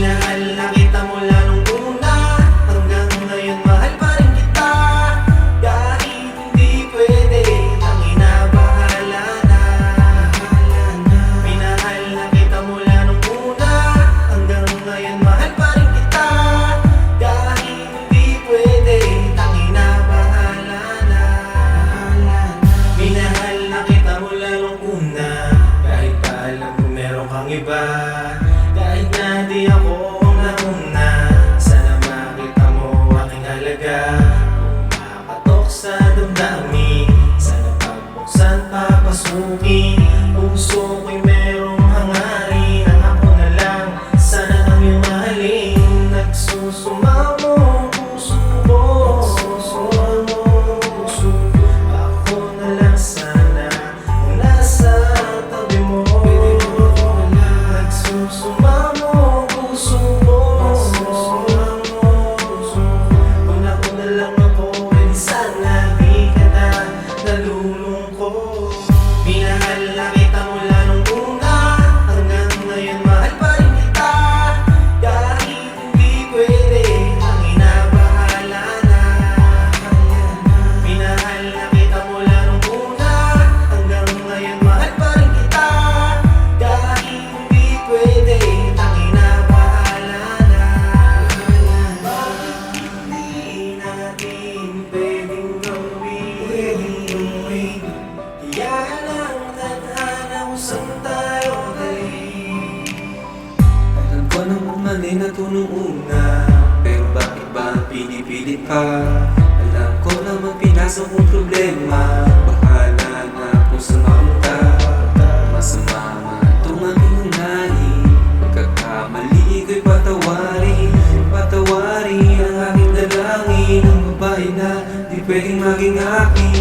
Minahal na kita mula nung una, hanggang ngayon mahal pa rin kita. Kahit hindi pwede, tangina bahala na. Minahal na kita mula nung una, hanggang ngayon mahal pa rin kita. Kahit hindi pwede, tangina bahala na. Minahal na kita mula nung una, kahit pa alam ko meron kang iba. Kahit na di ako ang nauna, sana makita mo aking halaga. Pumapatok sa damdamin, sana pagbuksan papasukin. Puso ko'y merong hangarin, ang ako na lang sana ang iyong mahalin. Nagsusumamo puso ko, ako na lang sana ang nasa tabi mo. Nagsusumamo puso ko, kung ako na lang ako, di sana di ka na nalulungkot. Minahal na kita mula nung una, hanggang ngayon mahal pa rin kita. Kahit hindi pwede, tangina bahala na. Minahal na kita mula nung una, hanggang ngayon mahal pa rin kita. Kahit hindi pwede, tangina bahala na. Bakit hindi natin pwedeng gawin? Kaya lang tadhana kung saan tayo galing. Alam ko naman mali na to nung una, pero bakit ba pinipilit pa? Alam ko naman pinasok kong problema, bahala na kung saan mapunta. Masama man itong aking unahin, pagkakamali ko'y patawarin. Patawarin ang aking dalangin, ang babae na di pwedeng maging akin.